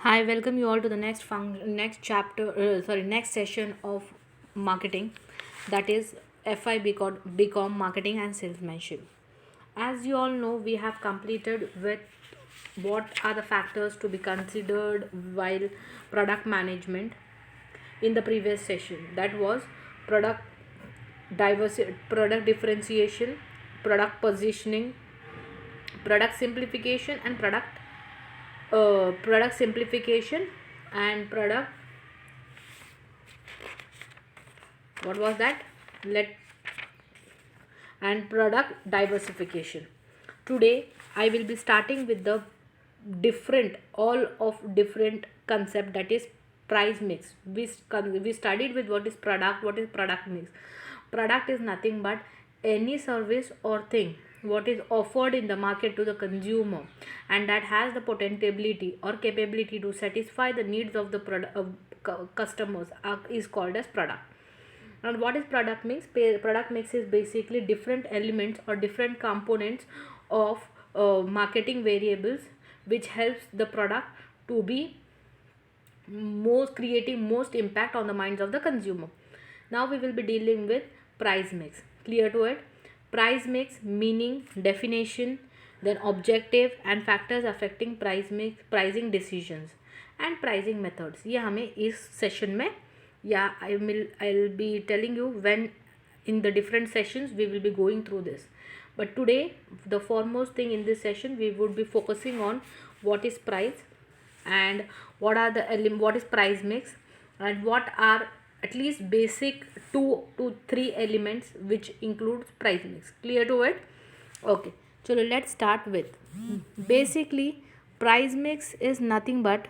Hi, welcome you all to the next session of marketing, that is FI BCom marketing and salesmanship. As you all know, we have completed with what are the factors to be considered while product management in the previous session. That was product product differentiation, product positioning, product simplification, and product simplification and product, what was that, let and product diversification. Today I will be starting with the different concept, that is price mix. We studied with what is product mix. Product is nothing but any service or thing what is offered in the market to the consumer, and that has the potentiality or capability to satisfy the needs of the customers, is called as product. And what is product mix? Product mix is basically different elements or different components of marketing variables which helps the product to be most creating most impact on the minds of the consumer. Now we will be dealing with price mix. Clear to it? Price mix meaning, definition, then objective and factors affecting price mix, pricing decisions and pricing methods. ये हमें इस session में, या I'll be telling you when in the different sessions we will be going through this. But today the foremost thing in this session we would be focusing on what is price, and what is price mix, and what are at least basic 2 to 3 elements which includes price mix. Clear to it? Okay, so let's start with basically price mix is nothing but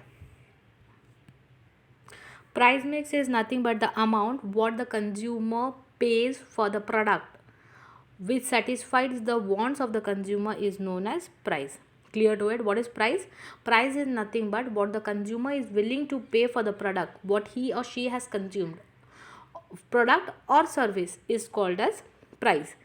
the amount what the consumer pays for the product which satisfies the wants of the consumer is known as price. Clear to it? What is price? Price is nothing but what the consumer is willing to pay for the product what he or she has consumed. Product और service is called as price.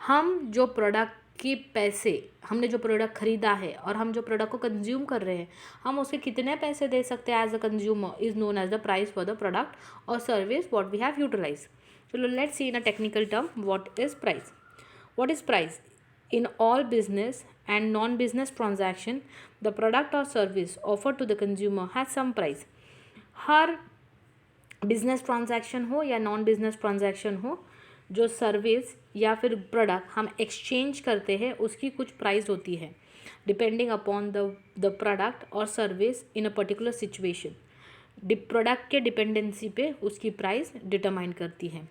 हम जो product के पैसे, हमने जो product खरीदा है और हम जो प्रोडक्ट को कंज्यूम कर रहे हैं, हम उसके कितने पैसे दे सकते हैं as a consumer is known as the price for the product और service what we have utilise. चलो let's see in a technical term what is price. What is price? In all business and non-business transaction, the product or service offered to the consumer has some price. Her business transaction हो या non business transaction हो, जो service या फिर product हम exchange करते हैं उसकी कुछ प्राइस होती है डिपेंडिंग अपॉन द प्रोडक्ट और service in a particular situation. Product के डिपेंडेंसी पे उसकी प्राइस डिटरमाइन करती है.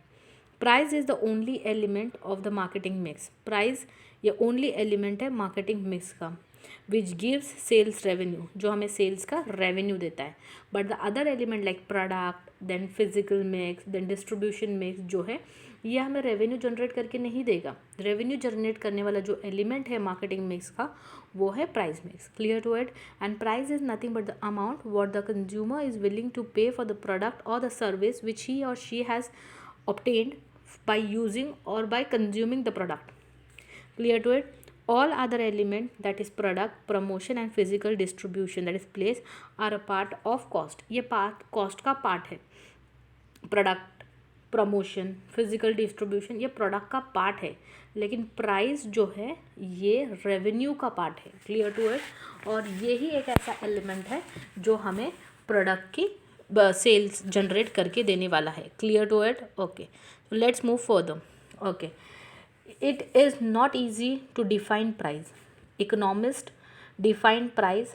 Price is the only element of the marketing mix. Price ये ओनली एलिमेंट है मार्केटिंग मिक्स का विच गिव्स सेल्स रेवेन्यू, जो हमें सेल्स का रेवेन्यू देता है. But the other element like product, then physical mix, then distribution mix जो है ये हमें रेवेन्यू जनरेट करके नहीं देगा. रेवेन्यू जनरेट करने वाला जो एलिमेंट है मार्केटिंग मिक्स का वो है price mix. Clear to it? And price is nothing but the amount what the consumer is willing to pay for the product और द सर्विस विच ही और she has obtained by using or by consuming the product. Clear to it? All other element, that is product, promotion and physical distribution, that is place, are a part of cost. ये part cost का part है. Product, promotion, physical distribution ये product का part है, लेकिन price जो है ये रेवेन्यू का पार्ट है. Clear to it? और यही एक ऐसा एलिमेंट है जो हमें प्रोडक्ट की सेल्स जनरेट करके देने वाला है. Clear to it? Okay, let's move further. Okay, it is not easy to define price. Economists define price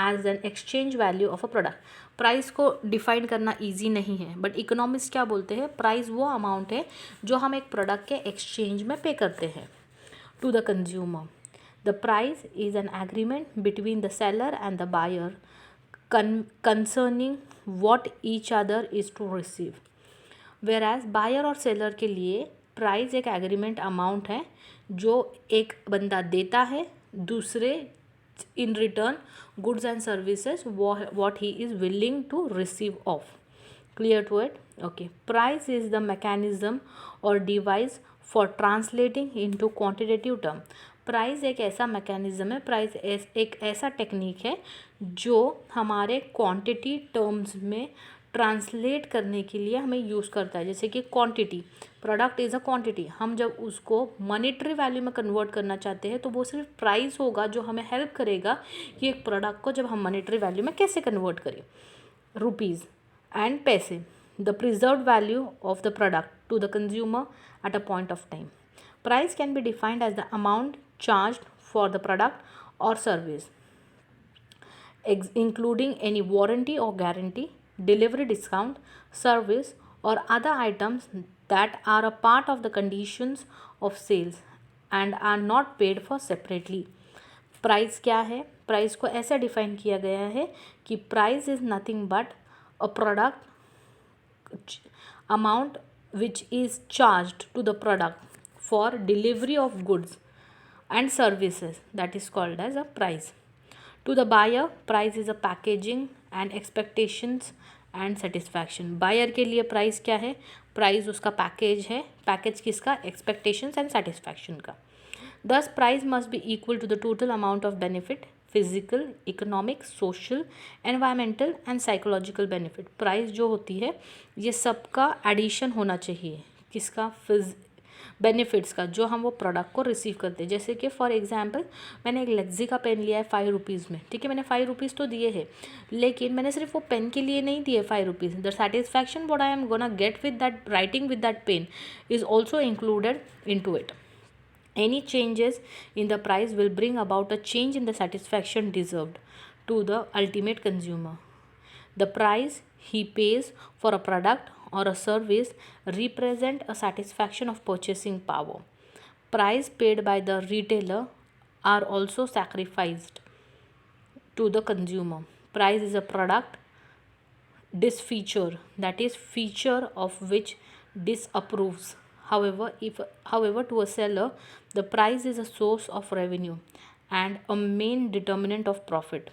as an exchange value of a product. Price को डिफाइन करना इजी नहीं है, but economist क्या बोलते हैं? प्राइस वो amount है जो हम एक प्रोडक्ट के एक्सचेंज में पे करते हैं to the consumer. The price is an agreement between the seller and the buyer concerning what each other is to receive. Whereas buyer और सेलर के लिए प्राइस एक एग्रीमेंट अमाउंट है जो एक बंदा देता है दूसरे in return goods and services what he is willing to receive of. Clear to it? Okay, price is the mechanism और device for translating into quantitative term. Price एक ऐसा मैकेनिज़्म है, प्राइस एक ऐसा टेक्निक है जो हमारे क्वांटिटी टर्म्स में ट्रांसलेट करने के लिए हमें यूज़ करता है। जैसे कि quantity, product is a quantity, हम जब उसको मॉनेटरी वैल्यू में कन्वर्ट करना चाहते हैं तो वो सिर्फ प्राइस होगा जो हमें हेल्प करेगा कि एक प्रोडक्ट को जब हम मॉनेटरी वैल्यू में कैसे कन्वर्ट करें। रुपीज़ एंड पैसे, the preserved value of the product to the consumer at a point of time. Price can be defined as the amount charged for the product or service, including any warranty or guarantee, delivery discount, service, or other items that are a part of the conditions of sales and are not paid for separately. Price क्या है? Price को ऐसा define किया गया है कि price is nothing but a product amount which is charged to the product for delivery of goods and services, that is called as a price. To the buyer, price is a packaging and expectations and satisfaction. Buyer के लिए price क्या है? Price उसका package है, package किसका? Expectations and satisfaction का. Thus price must be equal to the total amount of benefit, physical, economic, social, environmental and psychological benefit. Price जो होती है ये सबका एडिशन होना चाहिए, किसका? बेनिफिट्स का, जो हम वो प्रोडक्ट को रिसीव करते हैं. जैसे कि फॉर एग्जांपल मैंने एक लेक्सी का पेन लिया है 5 रुपीज़ में, ठीक है, मैंने 5 रुपीज़ तो दिए हैं, लेकिन मैंने सिर्फ वो पेन के लिए नहीं दिए 5 rupees. The satisfaction what I am gonna get with that writing with that pen is also included into it. Any changes in the price will bring about a change in the satisfaction deserved to the ultimate consumer. The price he pays for a product or a service represent a satisfaction of purchasing power. Price paid by the retailer are also sacrificed to the consumer. Price is a product disfeature, that is feature of which disapproves. However, to a seller, the price is a source of revenue and a main determinant of profit.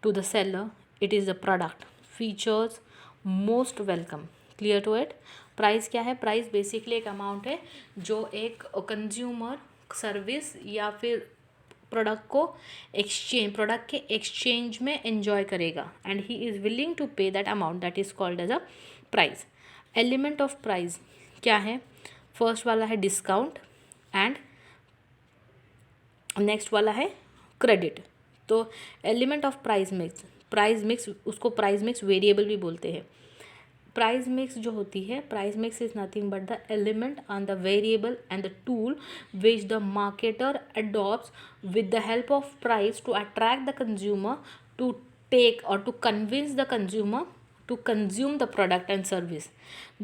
To the seller, it is the product features most welcome. Clear to it? Price क्या है? Price basically एक amount है जो एक consumer service या फिर product के exchange में एंजॉय करेगा and he is willing to pay that amount, that is called as a price. Element of price क्या है? फर्स्ट वाला है डिस्काउंट एंड नेक्स्ट वाला है क्रेडिट. तो एलिमेंट ऑफ प्राइस मिक्स उसको प्राइस मिक्स वेरिएबल भी बोलते हैं. प्राइस मिक्स जो होती है, price mix is nothing but the element and the variable and the tool which the marketer adopts with the help of price to attract the consumer to take or to convince the consumer to consume the product and service.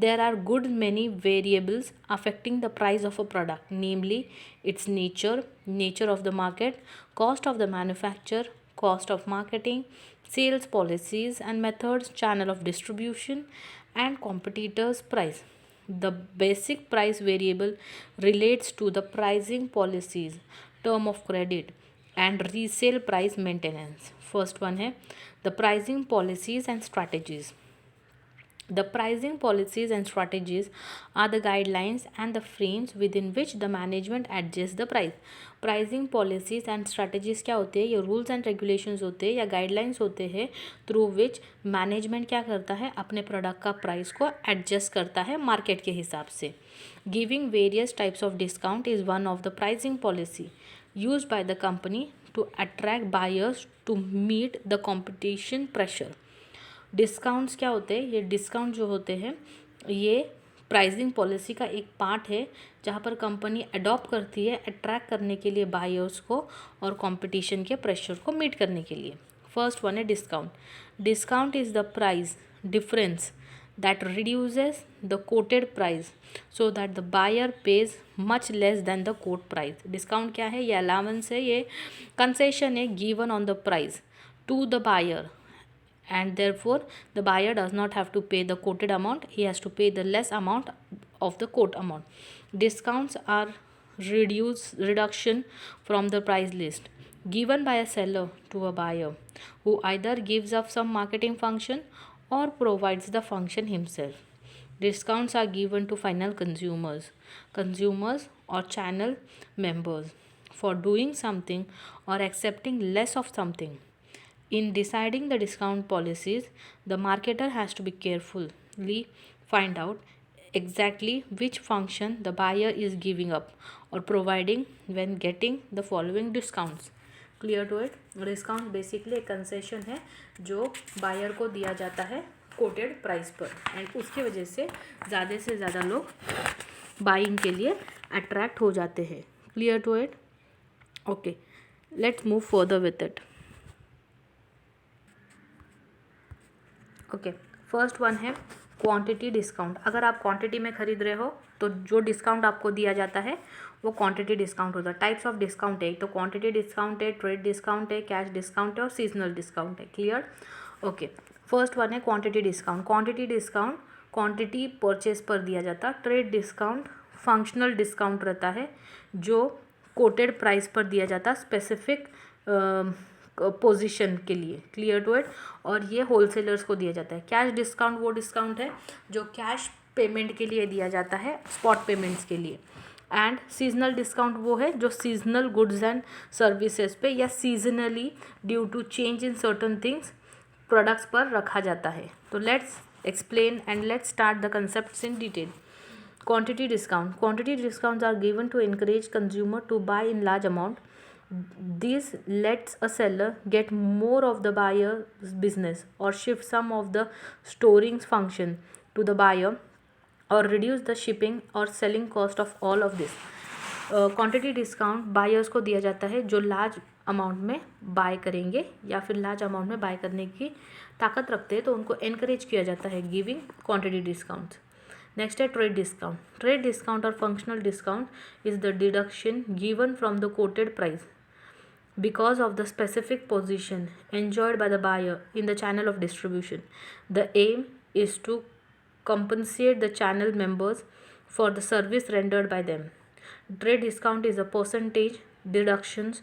There are good many variables affecting the price of a product, namely its nature of the market, cost of the manufacture, cost of marketing, sales policies and methods, channel of distribution, and competitors' price. The basic price variable relates to the pricing policies, term of credit, and resale price maintenance. First one है the pricing policies and strategies. The pricing policies and strategies are the guidelines and the frames within which the management adjusts the price. Pricing policies and strategies क्या होते हैं? ये rules and regulations होते हैं या guidelines होते हैं through which management क्या करता है? अपने product का price को adjust करता है market के हिसाब से. Giving various types of discount is one of the pricing policy used by the company to attract buyers to meet the competition pressure. Discounts क्या होते हैं? ये डिस्काउंट जो होते हैं ये प्राइसिंग पॉलिसी का एक पार्ट है जहाँ पर कंपनी अडॉप्ट करती है अट्रैक्ट करने के लिए बायर्स को और कंपटीशन के प्रेशर को मीट करने के लिए. फर्स्ट वन है discount. Discount is the price difference that reduces the quoted price so that the buyer pays much less than the quote price. Discount क्या है? ये अलाउंस है, ये कंसेशन है given on the price to the buyer, and therefore the buyer does not have to pay the quoted amount, he has to pay the less amount of the quote amount. Discounts are reduction from the price list given by a seller to a buyer who either gives up some marketing function or provides the function himself. Discounts are given to final consumers or channel members. for doing something or accepting less of something. In deciding the discount policies, the marketer has to be carefully find out exactly which function the buyer is giving up or providing when getting the following discounts. Clear to it? Discount basically एक concession है जो buyer को दिया जाता है coated price पर, and उसकी वजह से ज़्यादा लोग बाइंग के लिए अट्रैक्ट हो जाते हैं. Clear to it? Okay, let's move further with it. Okay, first one है क्वांटिटी डिस्काउंट. अगर आप क्वांटिटी में खरीद रहे हो तो जो डिस्काउंट आपको दिया जाता है वो क्वांटिटी डिस्काउंट होता है. टाइप्स ऑफ डिस्काउंट है, एक तो क्वांटिटी डिस्काउंट है, ट्रेड डिस्काउंट है, कैश डिस्काउंट है और सीजनल डिस्काउंट है. क्लियर? ओके, फर्स्ट वन है quantity discount. Quantity discount quantity purchase पर दिया जाता है. ट्रेड डिस्काउंट फंक्शनल डिस्काउंट रहता है जो कोटेड प्राइस पर दिया जाता है स्पेसिफिक पोजीशन के लिए. Clear to it? और ये होलसेलर्स को दिया जाता है. कैश डिस्काउंट वो डिस्काउंट है जो कैश पेमेंट के लिए दिया जाता है, स्पॉट पेमेंट्स के लिए. एंड सीजनल डिस्काउंट वो है जो सीजनल गुड्स एंड सर्विसेज पे या seasonally due to change in certain things products पर रखा जाता है. तो let's explain and let's start the concepts in detail. Quantity discount. Quantity discounts are given to encourage consumer to buy in large amount. This lets a seller get more of the buyer's business or shift some of the storing function to the buyer or reduce the shipping or selling cost of all of this. Quantity discount buyers को दिया जाता है जो large amount में bye करेंगे या फिर large amount में बाय करने की ताकत रखते हैं, तो उनको एनकरेज किया जाता है गिविंग क्वांटिटी डिस्काउंट्स. नेक्स्ट है ट्रेड डिस्काउंट. ट्रेड डिस्काउंट और functional discount is the deduction given from the coated price because of the specific position enjoyed by the buyer in the channel of distribution. The aim is to compensate the channel members for the service rendered by them. Trade discount is a percentage deductions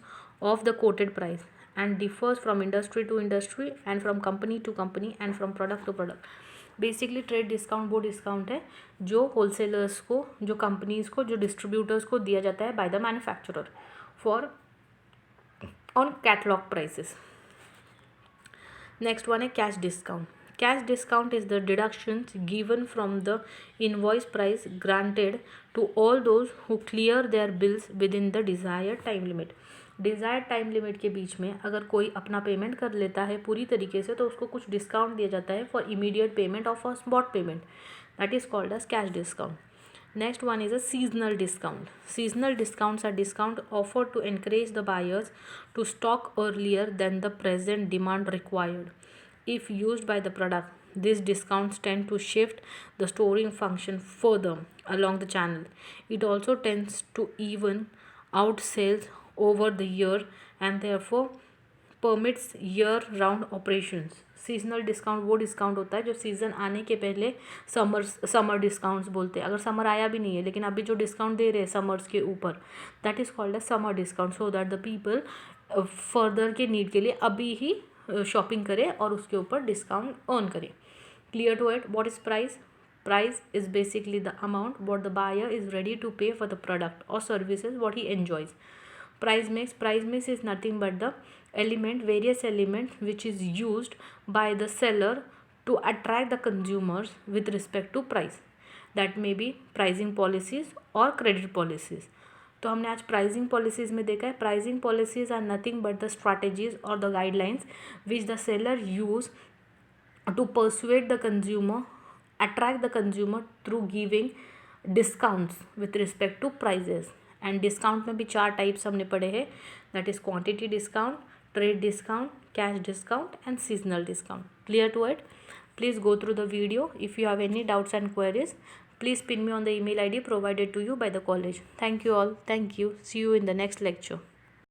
of the quoted price and differs from industry to industry and from company to company and from product to product. Basically trade discount वो discount है जो wholesalers को, जो companies को, जो distributors को दिया जाता है by the manufacturer for on catalogue prices. Next one है cash discount. Cash discount is the deductions given from the invoice price granted to all those who clear their bills within the desired time limit. Desired time limit के बीच में अगर कोई अपना payment कर लेता है पूरी तरीके से तो उसको कुछ डिस्काउंट दिया जाता है फॉर इमीडिएट पेमेंट और for spot payment. That is called as cash discount. Next one is a seasonal discount. Seasonal discounts are discount offered to encourage the buyers to stock earlier than the present demand required. If used by the product, these discounts tend to shift the storing function further along the channel. It also tends to even out sales over the year and therefore permits year-round operations. Seasonal discount वो discount होता है जो season आने के पहले summer discounts बोलते हैं. अगर समर आया भी नहीं है लेकिन अभी जो डिस्काउंट दे रहे हैं समर्स के ऊपर, that is called as summer discount, so that the people further के नीड के लिए अभी ही शॉपिंग करें और उसके ऊपर डिस्काउंट अर्न करें. Clear to it? What is price? Price is basically the amount what the buyer is ready to pay for the product or services what he enjoys. Price mix is nothing but the various elements which is used by the seller to attract the consumers with respect to price. That may be pricing policies or credit policies. तो हमने आज pricing policies में देखा है. Pricing policies are nothing but the strategies और the guidelines which the seller use to persuade the consumer, attract the consumer through giving discounts with respect to prices. And discount में भी 4 types हमने पढ़े हैं, that is quantity discount, trade discount, cash discount and seasonal discount. Clear to it? Please go through the video. If you have any doubts and queries, please pin me on the email ID provided to you by the college. Thank you all. Thank you. See you in the next lecture.